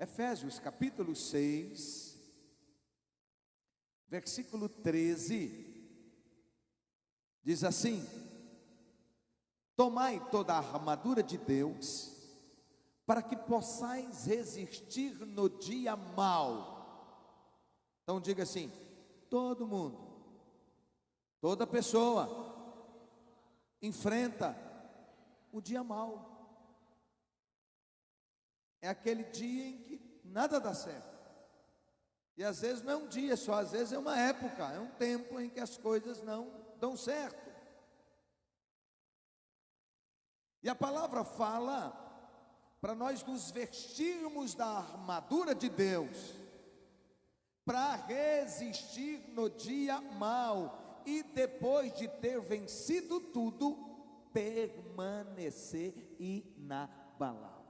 Efésios capítulo 6, versículo 13, diz assim: tomai toda a armadura de Deus, para que possais resistir no dia mau. Então diga assim: todo mundo, toda pessoa enfrenta o dia mau. É aquele dia em que nada dá certo. E às vezes não é um dia só, às vezes é uma época, é um tempo em que as coisas não dão certo. E a palavra fala para nós nos vestirmos da armadura de Deus, para resistir no dia mau e depois de ter vencido tudo, permanecer inabalável.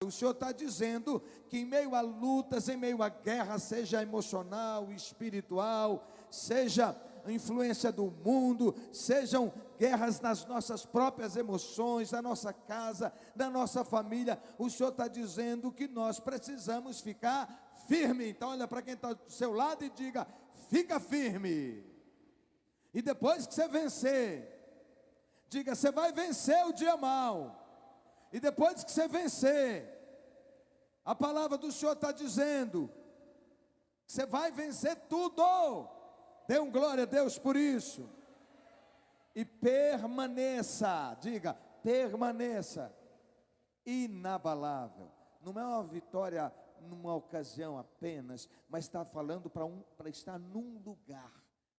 O Senhor está dizendo que em meio a lutas, em meio a guerra, seja emocional, espiritual, seja a influência do mundo, sejam guerras nas nossas próprias emoções, na nossa casa, na nossa família, o Senhor está dizendo que nós precisamos ficar firme. Então olha para quem está do seu lado e diga: fica firme. E depois que você vencer, diga: você vai vencer o dia mau. E depois que você vencer, a palavra do Senhor está dizendo que você vai vencer tudo. Dê um glória a Deus por isso. E permaneça, diga, permaneça inabalável. Não é uma vitória numa ocasião apenas, mas está falando para estar num lugar,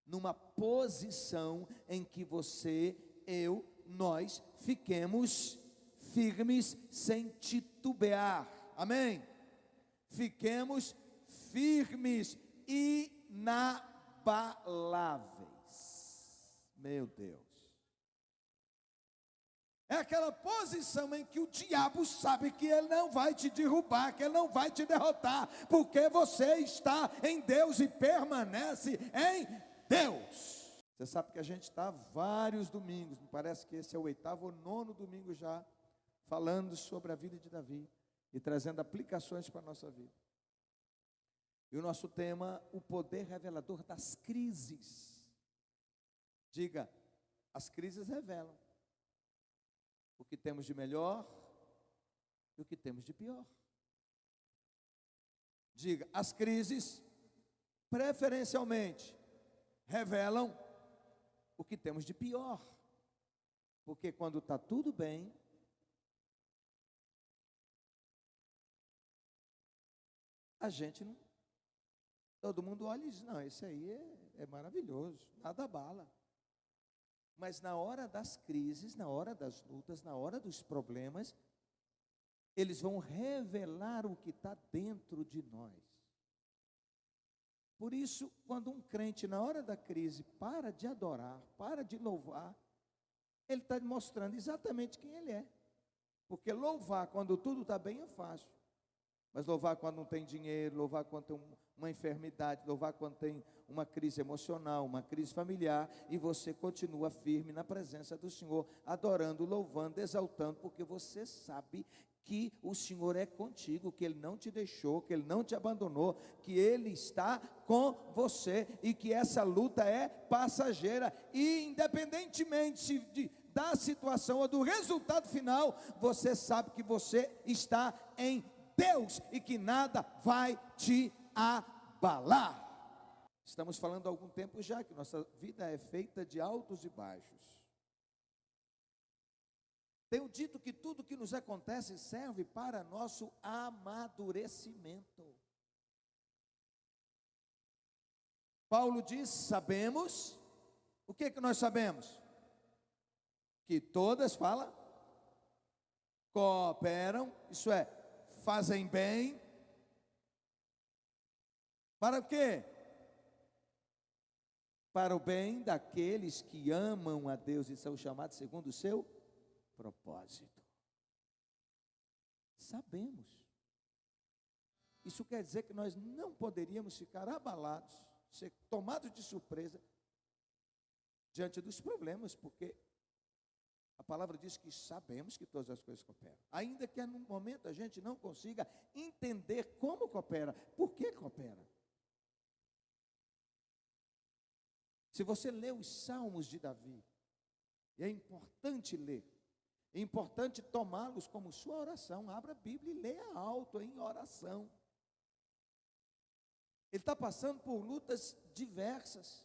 numa posição em que você, eu, nós fiquemos firmes sem titubear. Amém? Fiquemos firmes e inabaláveis. Meu Deus. É aquela posição em que o diabo sabe que ele não vai te derrubar, que ele não vai te derrotar, porque você está em Deus e permanece em Deus. Você sabe que a gente está vários domingos, me parece que esse é o 8º ou 9º domingo já, falando sobre a vida de Davi e trazendo aplicações para a nossa vida. E o nosso tema, o poder revelador das crises. Diga: as crises revelam o que temos de melhor e o que temos de pior. Diga: as crises preferencialmente revelam o que temos de pior. Porque quando está tudo bem, a gente não, todo mundo olha e diz: não, esse aí é maravilhoso, nada abala. Mas na hora das crises, na hora das lutas, na hora dos problemas, eles vão revelar o que está dentro de nós. Por isso, quando um crente na hora da crise para de adorar, para de louvar, ele está mostrando exatamente quem ele é. Porque louvar quando tudo está bem é fácil. Mas louvar quando não tem dinheiro, louvar quando tem uma enfermidade, louvar quando tem uma crise emocional, uma crise familiar, e você continua firme na presença do Senhor, adorando, louvando, exaltando, porque você sabe que o Senhor é contigo, que Ele não te deixou, que Ele não te abandonou, que Ele está com você e que essa luta é passageira, e independentemente da situação ou do resultado final, você sabe que você está em Deus e que nada vai te abalar. Estamos falando há algum tempo já que nossa vida é feita de altos e baixos. Tenho dito que tudo que nos acontece serve para nosso amadurecimento. Paulo diz: sabemos, o que nós sabemos? Que todas, fala, cooperam, isso é, fazem bem, para o quê? Para o bem daqueles que amam a Deus e são chamados segundo o seu propósito. Sabemos. Isso quer dizer que nós não poderíamos ficar abalados, ser tomados de surpresa diante dos problemas, porque A palavra diz que sabemos que todas as coisas cooperam. Ainda que no momento a gente não consiga entender como coopera, por que coopera. Se você lê os Salmos de Davi, e é importante ler, é importante tomá-los como sua oração. Abra a Bíblia e leia alto em oração. Ele está passando por lutas diversas.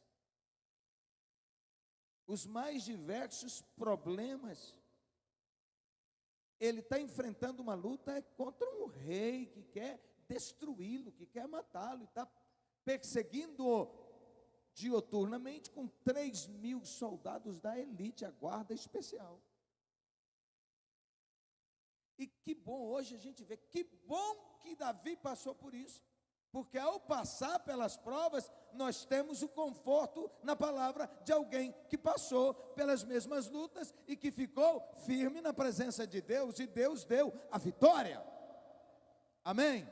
Os mais diversos problemas. Ele está enfrentando uma luta contra um rei que quer destruí-lo, que quer matá-lo, e está perseguindo-o dioturnamente com 3.000 soldados da elite, a guarda especial. E que bom hoje a gente vê, que bom que Davi passou por isso, porque ao passar pelas provas, nós temos o conforto na palavra de alguém que passou pelas mesmas lutas e que ficou firme na presença de Deus, e Deus deu a vitória. Amém?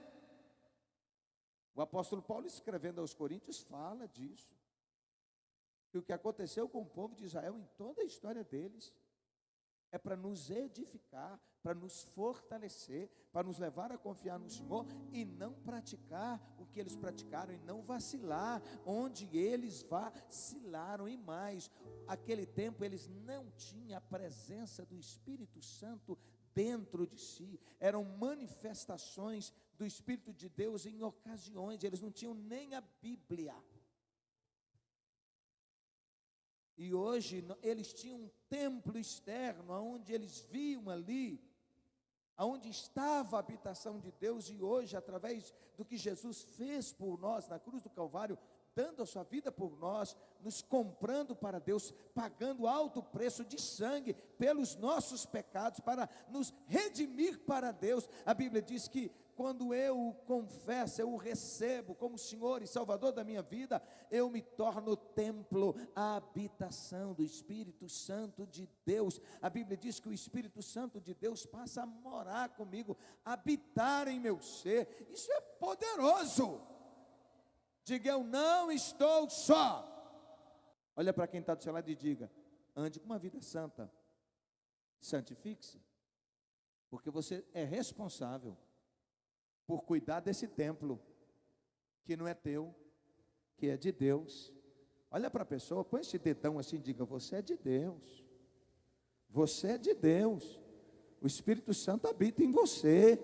O apóstolo Paulo, escrevendo aos Coríntios, fala disso. Que o que aconteceu com o povo de Israel em toda a história deles é para nos edificar, para nos fortalecer, para nos levar a confiar no Senhor e não praticar o que eles praticaram, e não vacilar onde eles vacilaram. E mais, aquele tempo eles não tinham a presença do Espírito Santo dentro de si, eram manifestações do Espírito de Deus em ocasiões, eles não tinham nem a Bíblia. E hoje eles tinham um templo externo, onde eles viam ali, onde estava a habitação de Deus. E hoje, através do que Jesus fez por nós na cruz do Calvário, dando a sua vida por nós, nos comprando para Deus, pagando alto preço de sangue pelos nossos pecados, para nos redimir para Deus. A Bíblia diz que quando eu o confesso, eu o recebo como Senhor e Salvador da minha vida, eu me torno templo, a habitação do Espírito Santo de Deus. A Bíblia diz que o Espírito Santo de Deus passa a morar comigo, habitar em meu ser. Isso é poderoso. Diga: eu não estou só. Olha para quem está do seu lado e diga: ande com uma vida santa, santifique-se, porque você é responsável por cuidar desse templo, que não é teu, que é de Deus. Olha para a pessoa, põe esse dedão assim e diga: você é de Deus, você é de Deus, o Espírito Santo habita em você,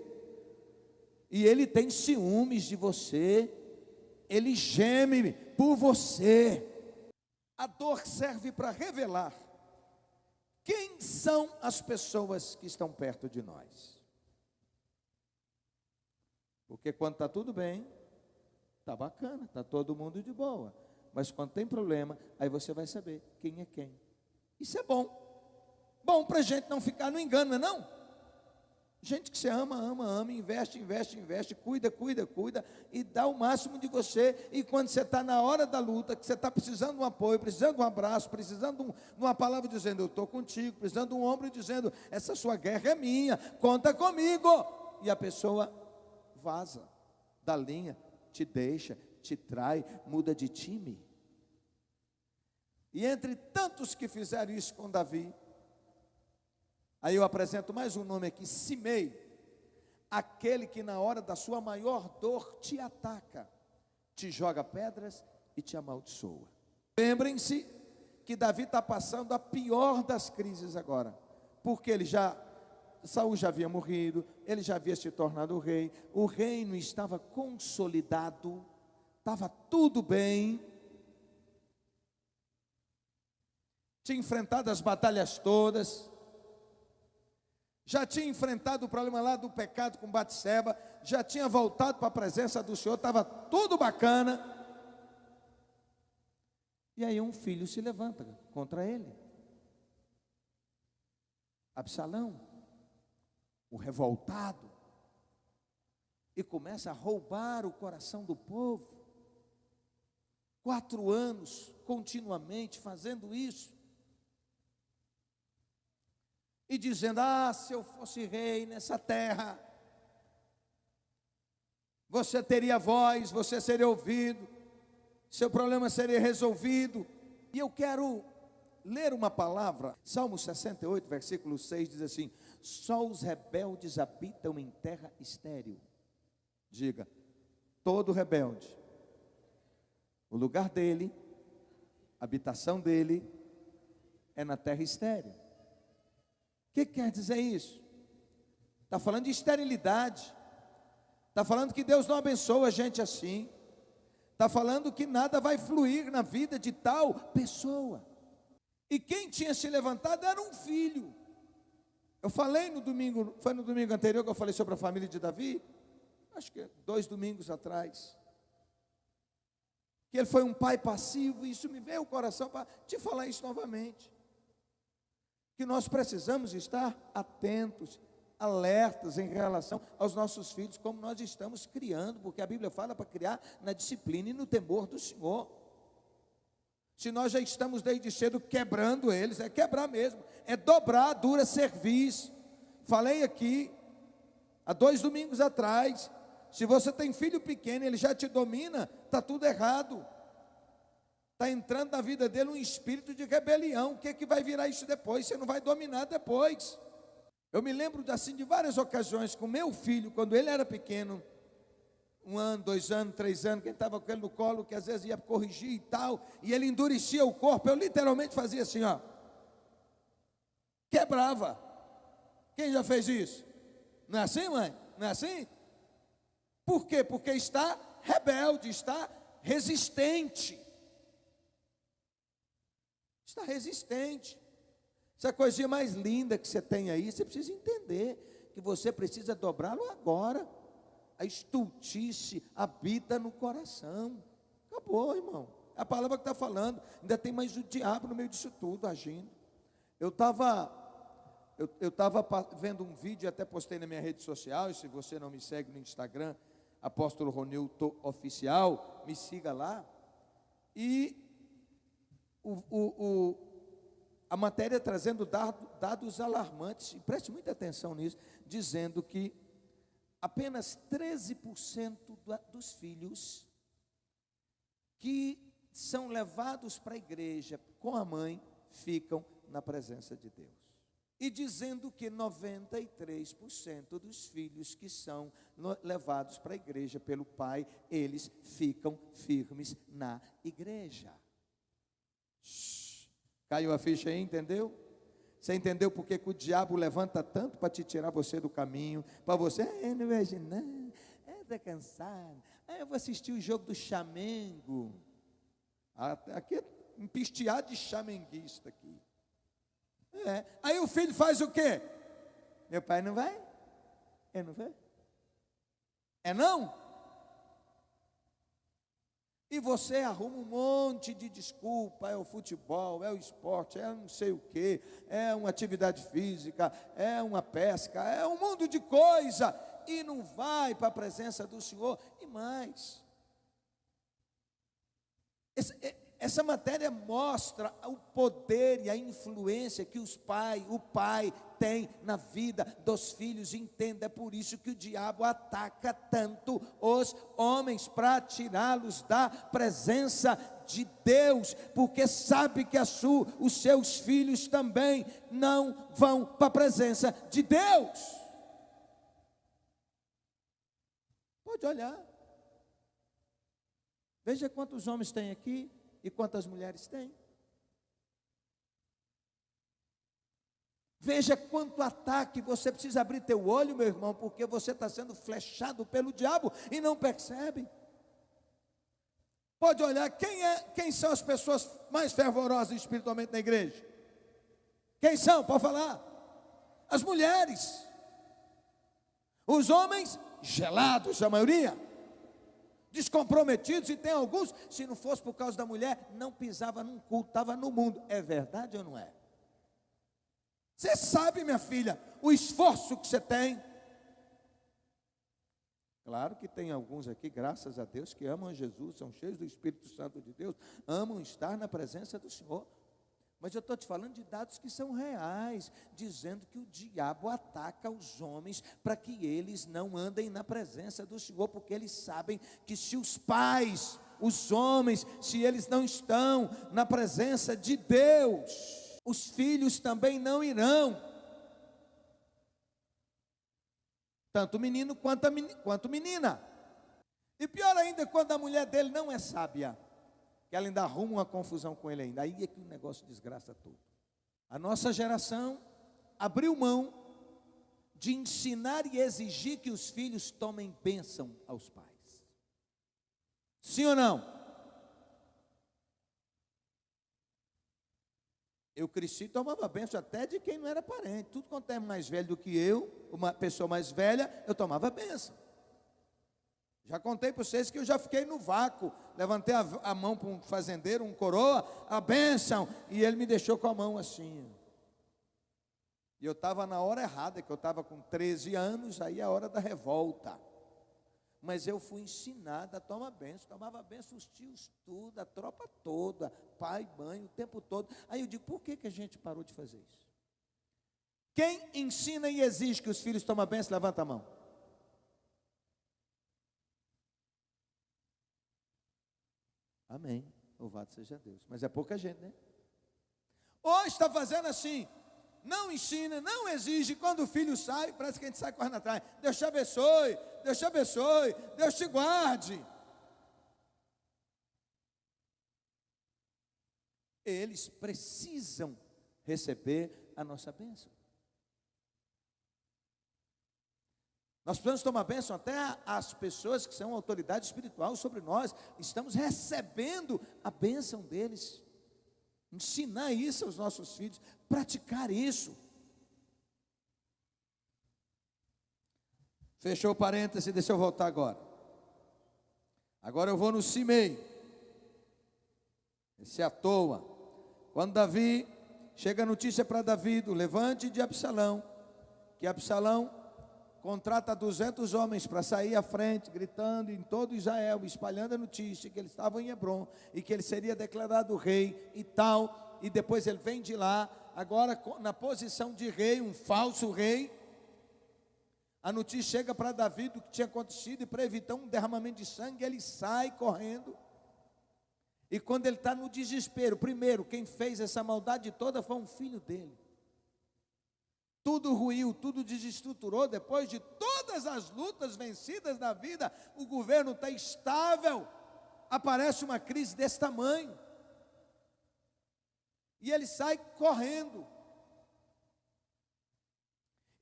e Ele tem ciúmes de você, Ele geme por você. A dor serve para revelar quem são as pessoas que estão perto de nós. Porque quando está tudo bem, está bacana, está todo mundo de boa. Mas quando tem problema, aí você vai saber quem é quem. Isso é bom. Bom para a gente não ficar no engano, não é não? Gente que você ama, investe, cuida, e dá o máximo de você. E quando você está na hora da luta, que você está precisando de um apoio, precisando de um abraço, precisando de uma palavra dizendo: eu estou contigo, precisando de um ombro dizendo: essa sua guerra é minha, conta comigo. E a pessoa vaza da linha, te deixa, te trai, muda de time. E entre tantos que fizeram isso com Davi, aí eu apresento mais um nome aqui: Simei, aquele que na hora da sua maior dor te ataca, te joga pedras e te amaldiçoa. Lembrem-se que Davi está passando a pior das crises agora, porque Saul já havia morrido, ele já havia se tornado rei, o reino estava consolidado, estava tudo bem, tinha enfrentado as batalhas todas, já tinha enfrentado o problema lá do pecado com Batseba, já tinha voltado para a presença do Senhor, estava tudo bacana. E aí um filho se levanta contra ele, Absalão, o revoltado, e começa a roubar o coração do povo. 4 anos continuamente fazendo isso, e dizendo: se eu fosse rei nessa terra, você teria voz, você seria ouvido, seu problema seria resolvido. E eu quero ler uma palavra. Salmo 68, versículo 6 diz assim: só os rebeldes habitam em terra estéril. Diga, todo rebelde, o lugar dele, a habitação dele é na terra estéril. O que quer dizer isso? Está falando de esterilidade. Está falando que Deus não abençoa gente assim. Está falando que nada vai fluir na vida de tal pessoa. E quem tinha se levantado era um filho. Eu falei no domingo, foi no domingo anterior que eu falei sobre a família de Davi, acho que 2 domingos atrás, que ele foi um pai passivo, e isso me veio ao coração para te falar isso novamente, que nós precisamos estar atentos, alertas em relação aos nossos filhos, como nós estamos criando, porque a Bíblia fala para criar na disciplina e no temor do Senhor. Se nós já estamos desde cedo quebrando eles, é quebrar mesmo, é dobrar a dura cerviz. Falei aqui, há 2 domingos atrás, se você tem filho pequeno, ele já te domina, está tudo errado. Está entrando na vida dele um espírito de rebelião. O que é que vai virar isso depois? Você não vai dominar depois. Eu me lembro assim de várias ocasiões com meu filho, quando ele era pequeno, 1 ano, 2 anos, 3 anos, quem estava com ele no colo, que às vezes ia corrigir e tal, e ele endurecia o corpo, eu literalmente fazia assim, ó, quebrava. Quem já fez isso? Não é assim, mãe? Não é assim? Por quê? Porque está rebelde, está resistente. Está resistente. Essa coisinha mais linda que você tem aí, você precisa entender que você precisa dobrá-lo agora. A estultice habita no coração. Acabou, irmão. É a palavra que está falando. Ainda tem mais o diabo no meio disso tudo agindo. Eu estava vendo um vídeo, até postei na minha rede social, e se você não me segue no Instagram, Apóstolo Ronilton Oficial, me siga lá. E a matéria trazendo dados alarmantes, e preste muita atenção nisso, dizendo que apenas 13% dos filhos que são levados para a igreja com a mãe ficam na presença de Deus. E dizendo que 93% dos filhos que são levados para a igreja pelo pai, eles ficam firmes na igreja. Caiu a ficha aí, entendeu? Você entendeu porque que o diabo levanta tanto para te tirar você do caminho, para você, não vejo não, está cansado, eu vou assistir o jogo do Flamengo, aqui é um pisteado de flamenguista aqui. Aí o filho faz o quê? Meu pai não vai? Eu não vou? É não? E você arruma um monte de desculpa, é o futebol, é o esporte, é não sei o quê, é uma atividade física, é uma pesca, é um mundo de coisa, e não vai para a presença do Senhor. E mais, essa matéria mostra o poder e a influência que o pai tem na vida dos filhos. Entenda, é por isso que o diabo ataca tanto os homens, para tirá-los da presença de Deus, porque sabe que os seus filhos também não vão para a presença de Deus. Pode olhar, veja quantos homens tem aqui e quantas mulheres tem. Veja quanto ataque. Você precisa abrir teu olho, meu irmão, porque você está sendo flechado pelo diabo e não percebe. Pode olhar, quem são as pessoas mais fervorosas espiritualmente na igreja? Quem são? Pode falar. As mulheres. Os homens, gelados, a maioria, descomprometidos, e tem alguns, se não fosse por causa da mulher, não pisava num culto, estava no mundo. É verdade ou não é? Você sabe, minha filha, o esforço que você tem. Claro que tem alguns aqui, graças a Deus, que amam a Jesus, são cheios do Espírito Santo de Deus, amam estar na presença do Senhor. Mas eu estou te falando de dados que são reais, dizendo que o diabo ataca os homens para que eles não andem na presença do Senhor, porque eles sabem que se os pais Os homens, se eles não estão na presença de Deus, os filhos também não irão. Tanto menino quanto menina. E pior ainda, quando a mulher dele não é sábia, que ela ainda arruma uma confusão com ele ainda. Aí é que o negócio desgraça tudo. A nossa geração abriu mão de ensinar e exigir que os filhos tomem bênção aos pais. Sim ou não? Eu cresci e tomava bênção até de quem não era parente. Tudo quanto é mais velho do que eu, uma pessoa mais velha, eu tomava bênção. Já contei para vocês que eu já fiquei no vácuo. Levantei a mão para um fazendeiro, um coroa, a bênção, e ele me deixou com a mão assim. E eu estava na hora errada, que eu estava com 13 anos, aí é a hora da revolta. Mas eu fui ensinado a tomar bênção, tomava bênção os tios tudo, a tropa toda, pai, mãe, o tempo todo. Aí eu digo, por que a gente parou de fazer isso? Quem ensina e exige que os filhos tomem bênção, levanta a mão. Amém, louvado seja Deus. Mas é pouca gente, né? Hoje está fazendo assim, não ensina, não exige. Quando o filho sai, parece que a gente sai correndo atrás. Deus te abençoe, Deus te abençoe, Deus te guarde. Eles precisam receber a nossa bênção. Nós precisamos tomar bênção até as pessoas que são autoridade espiritual sobre nós. Estamos recebendo a bênção deles. Ensinar isso aos nossos filhos, praticar isso. Fechou o parêntese, deixa eu voltar agora. Agora eu vou no Simei. Esse é à toa. Quando Davi, chega a notícia para Davi do levante de Absalão, que Absalão contrata 200 homens para sair à frente, gritando em todo Israel, espalhando a notícia que ele estava em Hebrom e que ele seria declarado rei e tal. E depois ele vem de lá, agora na posição de rei, um falso rei. A notícia chega para Davi do que tinha acontecido, e para evitar um derramamento de sangue, ele sai correndo. E quando ele está no desespero, primeiro, quem fez essa maldade toda foi um filho dele. Tudo ruiu, tudo desestruturou. Depois de todas as lutas vencidas na vida, o governo está estável. Aparece uma crise desse tamanho. E ele sai correndo.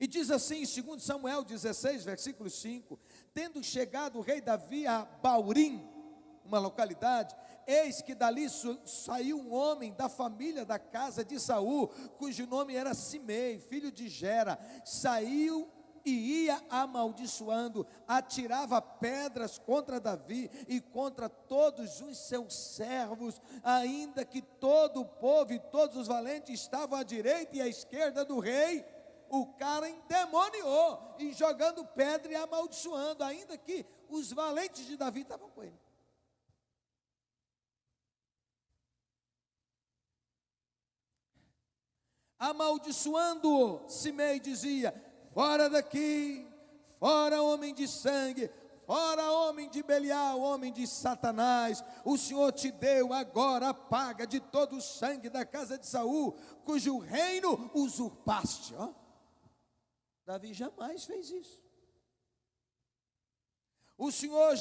E diz assim, em 2 Samuel 16, versículo 5: tendo chegado o rei Davi a Baurim, uma localidade, eis que dali saiu um homem da família da casa de Saul, cujo nome era Simei, filho de Gera. Saiu e ia amaldiçoando, atirava pedras contra Davi e contra todos os seus servos, ainda que todo o povo e todos os valentes estavam à direita e à esquerda do rei. O cara endemoniou, e jogando pedra e amaldiçoando, ainda que os valentes de Davi estavam com ele. Amaldiçoando-o, Simei dizia: fora daqui, fora homem de sangue, fora homem de Belial, homem de Satanás. O Senhor te deu agora a paga de todo o sangue da casa de Saul, cujo reino usurpaste. Davi jamais fez isso. O Senhor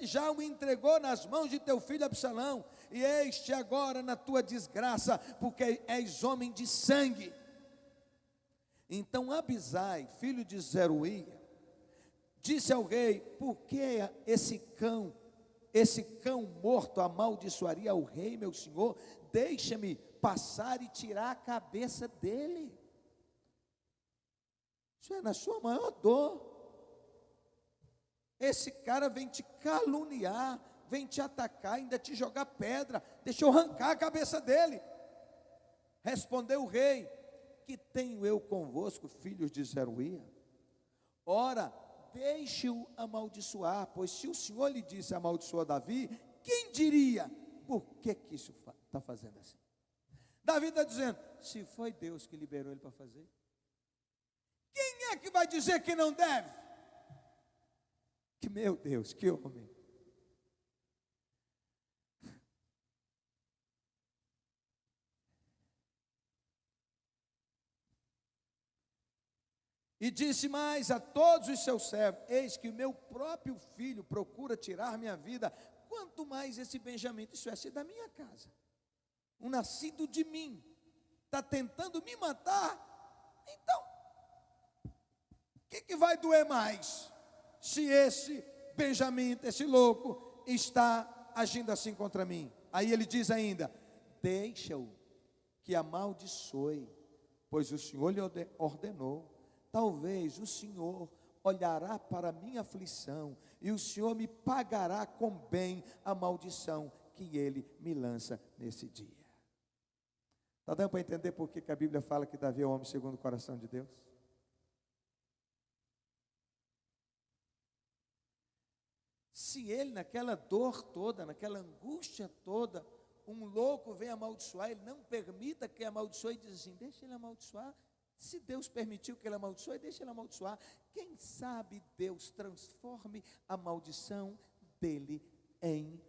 já o entregou nas mãos de teu filho Absalão, e este agora na tua desgraça, porque és homem de sangue. Então Abisai, filho de Zeruia, disse ao rei: por que esse cão morto amaldiçoaria o rei, meu senhor? Deixa-me passar e tirar a cabeça dele. Isso é na sua maior dor. Esse cara vem te caluniar, vem te atacar, ainda te jogar pedra. Deixa eu arrancar a cabeça dele. Respondeu o rei: que tenho eu convosco, filhos de Zeruia? Ora, deixe-o amaldiçoar, pois se o Senhor lhe disse amaldiçoa Davi, quem diria, por que isso está fazendo assim? Davi está dizendo, se foi Deus que liberou ele para fazer, quem é que vai dizer que não deve? Que meu Deus, que homem. E disse mais a todos os seus servos: eis que o meu próprio filho procura tirar minha vida, quanto mais esse Benjamim, isso é da minha casa, um nascido de mim, está tentando me matar. Então, o que vai doer mais? Se esse Benjamim, esse louco, está agindo assim contra mim. Aí ele diz ainda: deixa-o que amaldiçoe, pois o Senhor lhe ordenou. Talvez o Senhor olhará para a minha aflição, e o Senhor me pagará com bem a maldição que ele me lança nesse dia. Está dando para entender por que a Bíblia fala que Davi é o homem segundo o coração de Deus? Se ele, naquela dor toda, naquela angústia toda, um louco vem amaldiçoar, ele não permita que amaldiçoe, e diz assim: deixa ele amaldiçoar. Se Deus permitiu que ele amaldiçoe, deixa ele amaldiçoar. Quem sabe Deus transforme a maldição dele em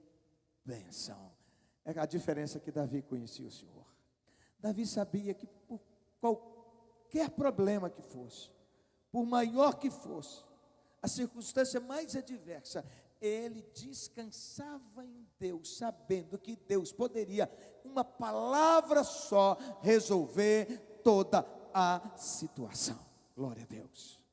bênção. É a diferença que Davi conhecia o Senhor. Davi sabia que por qualquer problema que fosse, por maior que fosse, a circunstância mais adversa, ele descansava em Deus, sabendo que Deus poderia, uma palavra só, resolver toda a situação. Glória a Deus.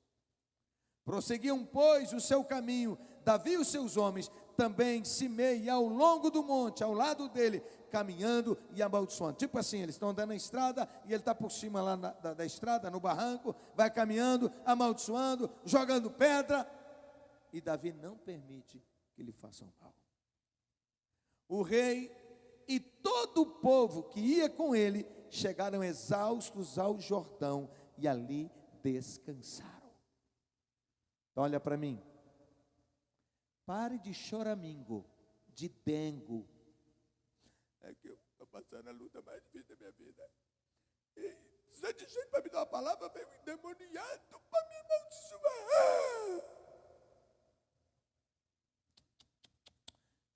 Prosseguiam, pois, o seu caminho, Davi e os seus homens, também Simei ao longo do monte, ao lado dele, caminhando e amaldiçoando. Tipo assim, eles estão andando na estrada, e ele está por cima lá da estrada, no barranco, vai caminhando, amaldiçoando, jogando pedra, e Davi não permite que lhe façam mal. O rei e todo o povo que ia com ele chegaram exaustos ao Jordão e ali descansaram. Então olha para mim, pare de choramingo, de dengo. É que eu estou passando a luta mais difícil da minha vida, e precisa de gente para me dar uma palavra, veio um endemoniado para me amaldiçoar.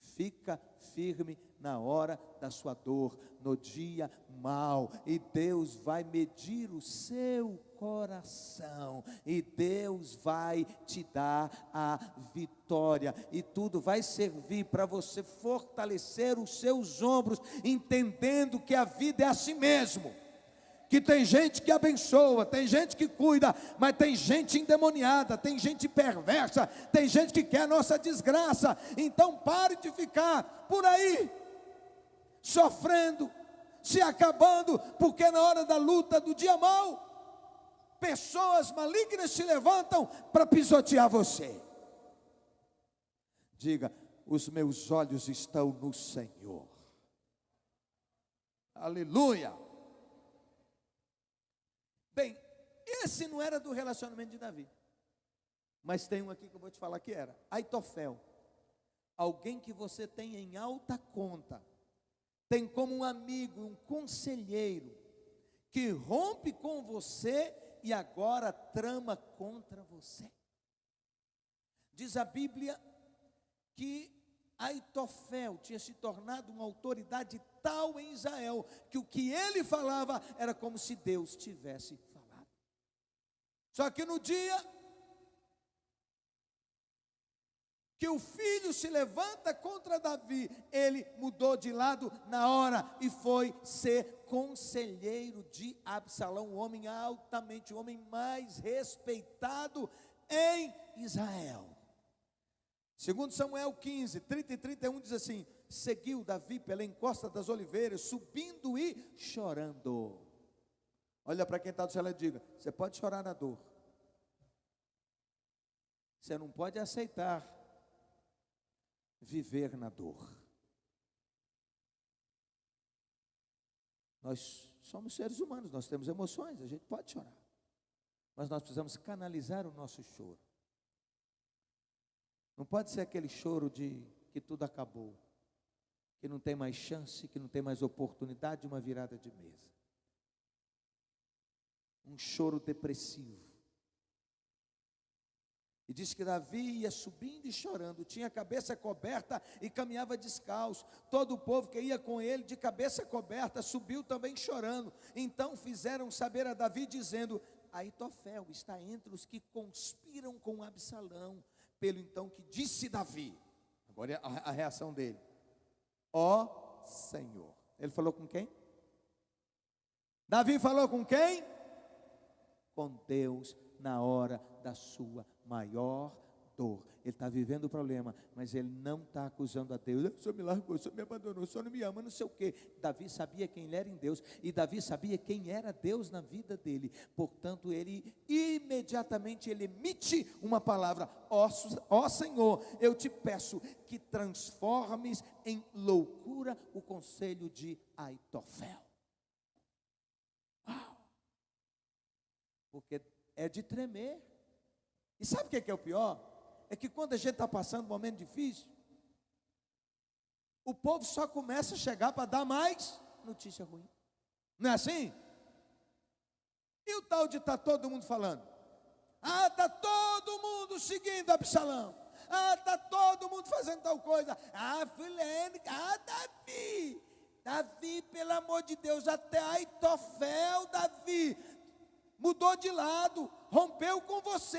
Fica firme na hora da sua dor, no dia mau, e Deus vai medir o seu coração, e Deus vai te dar a vitória, e tudo vai servir para você fortalecer os seus ombros, entendendo que a vida é assim mesmo. Que tem gente que abençoa, tem gente que cuida, mas tem gente endemoniada, tem gente perversa, tem gente que quer a nossa desgraça. Então pare de ficar por aí, sofrendo, se acabando, porque na hora da luta, do dia mau, pessoas malignas se levantam para pisotear você. Diga: os meus olhos estão no Senhor. Aleluia. Bem, esse não era do relacionamento de Davi, mas tem um aqui que eu vou te falar que era Aitofel. Alguém que você tem em alta conta, tem como um amigo, um conselheiro, que rompe com você e agora trama contra você. Diz a Bíblia que Aitofel tinha se tornado uma autoridade tal em Israel, que o que ele falava era como se Deus tivesse falado. Só que no dia que o filho se levanta contra Davi, ele mudou de lado na hora e foi ser conselheiro de Absalão, um homem altamente, o homem mais respeitado em Israel. Segundo Samuel 15, 30 e 31 diz assim: seguiu Davi pela encosta das oliveiras, subindo e chorando. Olha para quem está do céu e diga: você pode chorar na dor, você não pode aceitar viver na dor. Nós somos seres humanos, nós temos emoções, a gente pode chorar, mas nós precisamos canalizar o nosso choro. Não pode ser aquele choro de que tudo acabou, que não tem mais chance, que não tem mais oportunidade de uma virada de mesa. Um choro depressivo. E diz que Davi ia subindo e chorando, tinha a cabeça coberta e caminhava descalço. Todo o povo que ia com ele de cabeça coberta subiu também chorando. Então fizeram saber a Davi dizendo: Aitofel está entre os que conspiram com Absalão, pelo então que disse Davi. Agora é a reação dele: ó Senhor. Ele falou com quem? Davi falou com quem? Com Deus, na hora da sua maior dor. Ele está vivendo o problema, mas ele não está acusando a Deus. O Senhor me largou, o Senhor me abandonou, o Senhor não me ama, não sei o quê. Davi sabia quem ele era em Deus, e Davi sabia quem era Deus na vida dele. Portanto, ele imediatamente emite uma palavra: ó Senhor, eu te peço que transformes em loucura o conselho de Aitofel. Uau! Porque é de tremer. E sabe o que é o pior? É que quando a gente está passando um momento difícil, o povo só começa a chegar para dar mais notícia ruim. Não é assim? E o tal de está todo mundo falando: ah, está todo mundo seguindo Absalão. Ah, está todo mundo fazendo tal coisa. Ah, fulano, Davi. Davi, pelo amor de Deus, até Aitofel, Davi, mudou de lado, rompeu com você.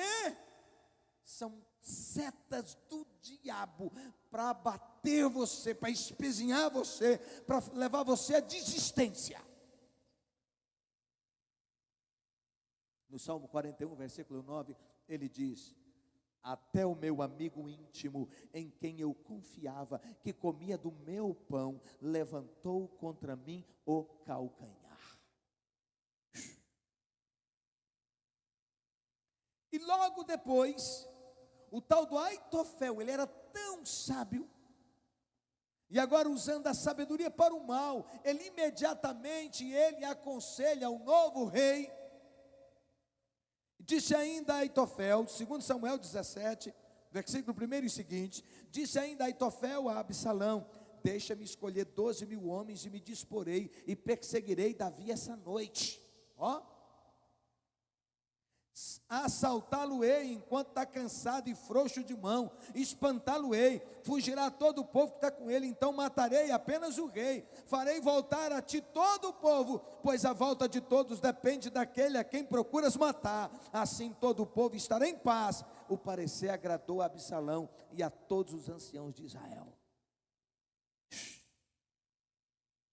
São setas do diabo para abater você, para espezinhar você, para levar você à desistência. No Salmo 41, versículo 9, ele diz: até o meu amigo íntimo, em quem eu confiava, que comia do meu pão, levantou contra mim o calcanhar. E logo depois, o tal do Aitofel, ele era tão sábio, e agora usando a sabedoria para o mal, ele imediatamente aconselha o novo rei. Disse ainda a Aitofel, 2 Samuel 17, versículo 1 e seguinte, disse ainda Aitofel a Absalão: deixa-me escolher 12.000 homens e me disporei e perseguirei Davi essa noite. Assaltá-lo-ei enquanto está cansado e frouxo de mão, espantá-lo-ei, fugirá todo o povo que está com ele, então matarei apenas o rei, farei voltar a ti todo o povo, pois a volta de todos depende daquele a quem procuras matar, assim todo o povo estará em paz. O parecer agradou a Absalão e a todos os anciãos de Israel.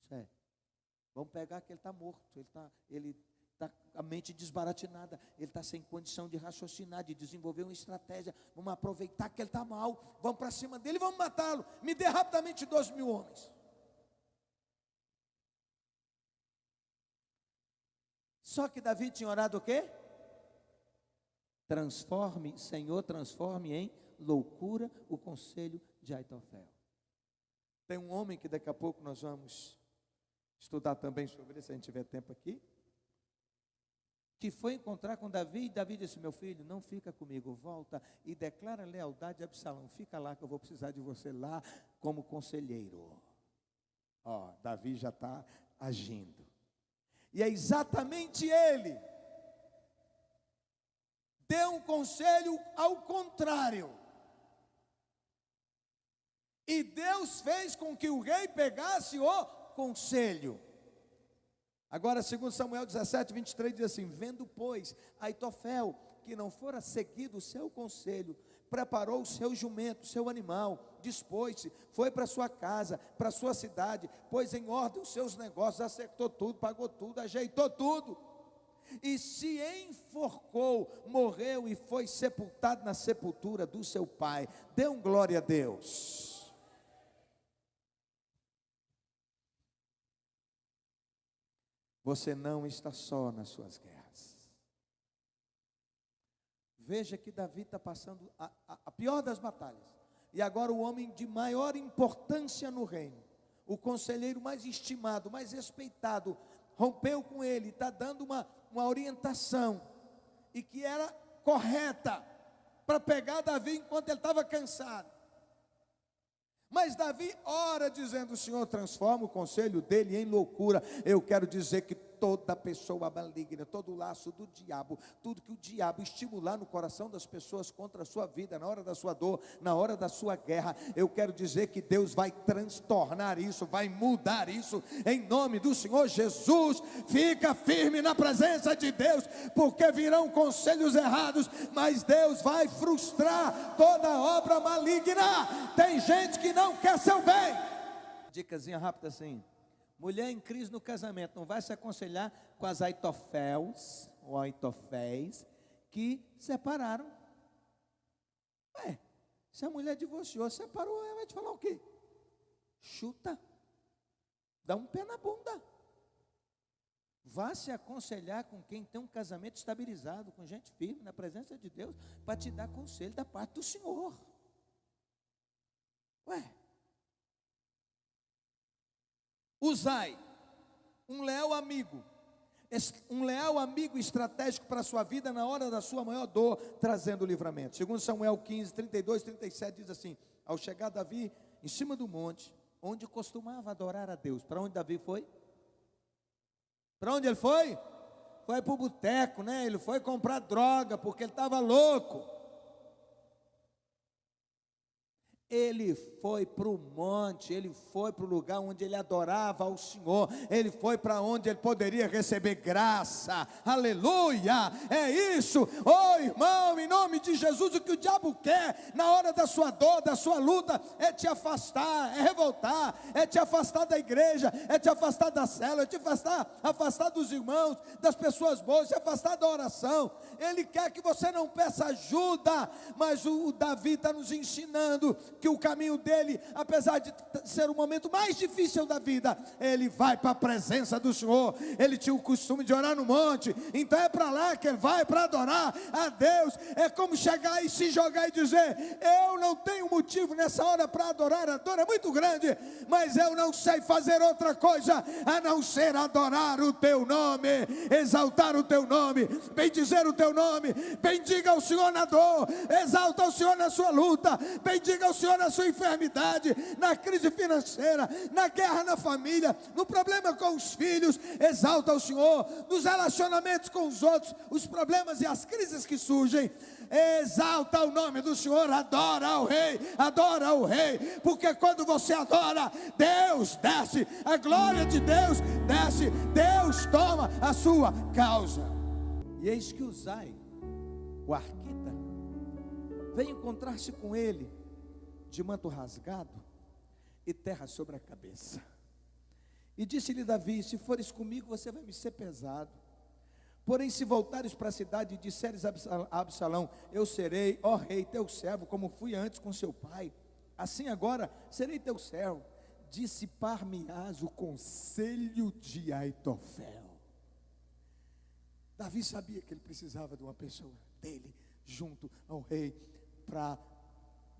Sério, vamos pegar que ele está morto, ele está com a mente desbaratinada, ele está sem condição de raciocinar, de desenvolver uma estratégia. Vamos aproveitar que ele está mal, vamos para cima dele, vamos matá-lo. Me dê rapidamente 12.000 homens. Só que Davi tinha orado o quê? Transforme, Senhor, transforme em loucura o conselho de Aitofel. Tem um homem que daqui a pouco nós vamos estudar também sobre isso, se a gente tiver tempo aqui, que foi encontrar com Davi, e Davi disse: meu filho, não fica comigo, volta e declara lealdade a Absalão, fica lá que eu vou precisar de você lá como conselheiro. Davi já está agindo, e é exatamente ele, deu um conselho ao contrário, e Deus fez com que o rei pegasse o conselho. Agora, 2 Samuel 17, 23, diz assim: vendo, pois, Aitofel que não fora seguido o seu conselho, preparou o seu jumento, seu animal, dispôs-se, foi para sua casa, para sua cidade, pôs em ordem os seus negócios, acertou tudo, pagou tudo, ajeitou tudo, e se enforcou, morreu e foi sepultado na sepultura do seu pai. Dê um glória a Deus. Você não está só nas suas guerras. Veja que Davi está passando a pior das batalhas. E agora o homem de maior importância no reino, o conselheiro mais estimado, mais respeitado, rompeu com ele, está dando uma orientação, e que era correta, para pegar Davi enquanto ele estava cansado. Mas Davi ora dizendo: o Senhor transforma o conselho dele em loucura. Eu quero dizer que toda pessoa maligna, todo laço do diabo, tudo que o diabo estimular no coração das pessoas contra a sua vida, na hora da sua dor, na hora da sua guerra, eu quero dizer que Deus vai transtornar isso, vai mudar isso, em nome do Senhor Jesus. Fica firme na presença de Deus, porque virão conselhos errados, mas Deus vai frustrar toda obra maligna. Tem gente que não quer seu bem. Dicasinha rápida assim: mulher em crise no casamento não vai se aconselhar com as Aitoféis ou Aitoféis que separaram. Se a mulher divorciou, separou, ela vai te falar o quê? Chuta, dá um pé na bunda. Vá se aconselhar com quem tem um casamento estabilizado, com gente firme na presença de Deus, para te dar conselho da parte do Senhor. Usai um leal amigo estratégico para a sua vida na hora da sua maior dor, trazendo livramento. Segundo Samuel 15, 32, 37, diz assim: ao chegar Davi em cima do monte, onde costumava adorar a Deus. Para onde Davi foi? Para onde ele foi? Foi para o boteco, né? Ele foi comprar droga, porque ele estava louco. Ele foi para o monte, ele foi para o lugar onde ele adorava ao Senhor, ele foi para onde ele poderia receber graça. Aleluia, é isso. Oh irmão, em nome de Jesus, o que o diabo quer na hora da sua dor, da sua luta, é te afastar, é revoltar, é te afastar da igreja, é te afastar da célula, é te afastar dos irmãos, das pessoas boas, te afastar da oração. Ele quer que você não peça ajuda, mas o Davi está nos ensinando que o caminho dele, apesar de ser o momento mais difícil da vida, ele vai para a presença do Senhor. Ele tinha o costume de orar no monte, então é para lá que ele vai, para adorar a Deus. É como chegar e se jogar e dizer: eu não tenho motivo nessa hora para adorar, a dor é muito grande, mas eu não sei fazer outra coisa a não ser adorar o teu nome, exaltar o teu nome, bendizer o teu nome. Bendiga ao Senhor na dor, exalta o Senhor na sua luta, bendiga ao Senhor na sua enfermidade, na crise financeira, na guerra na família, no problema com os filhos, exalta o Senhor, nos relacionamentos com os outros, os problemas e as crises que surgem, exalta o nome do Senhor, adora o Rei, porque quando você adora, Deus desce, a glória de Deus desce, Deus toma a sua causa. E eis que Uzai, o arquita, veio encontrar-se com ele, de manto rasgado e terra sobre a cabeça. E disse-lhe Davi: se fores comigo, você vai me ser pesado. Porém, se voltares para a cidade e disseres a Absalão: eu serei, ó rei, teu servo, como fui antes com seu pai, assim agora serei teu servo. Dissipar-me-ás o conselho de Aitofel. Davi sabia que ele precisava de uma pessoa dele junto ao rei para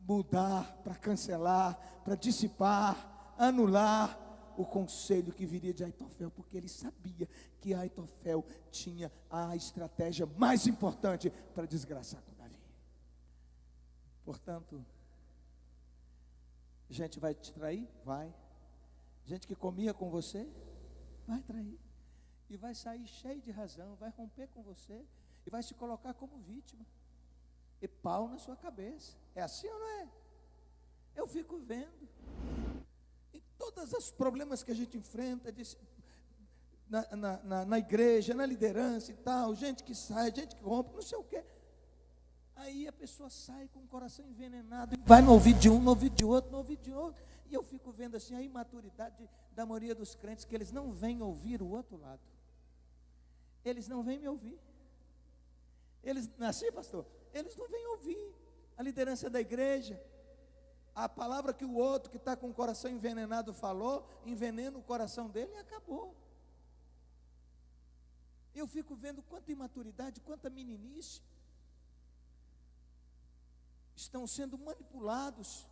mudar, para cancelar, para dissipar, anular o conselho que viria de Aitofel, porque ele sabia que Aitofel tinha a estratégia mais importante para desgraçar com Davi. Portanto, gente vai te trair? Vai. Gente que comia com você? Vai trair. E vai sair cheio de razão, vai romper com você e vai se colocar como vítima. E pau na sua cabeça. É assim ou não é? Eu fico vendo em todos os problemas que a gente enfrenta na igreja, na liderança e tal, gente que sai, gente que rompe, não sei o quê. Aí a pessoa sai com o coração envenenado, vai no ouvido de um, no ouvido de outro, no ouvido de outro. E eu fico vendo assim a imaturidade da maioria dos crentes, que eles não vêm ouvir o outro lado. Eles não vêm me ouvir. Eles, não é assim, pastor? Eles não vêm ouvir a liderança da igreja. A palavra que o outro que está com o coração envenenado falou, envenena o coração dele e acabou. Eu fico vendo quanta imaturidade, quanta meninice estão sendo manipulados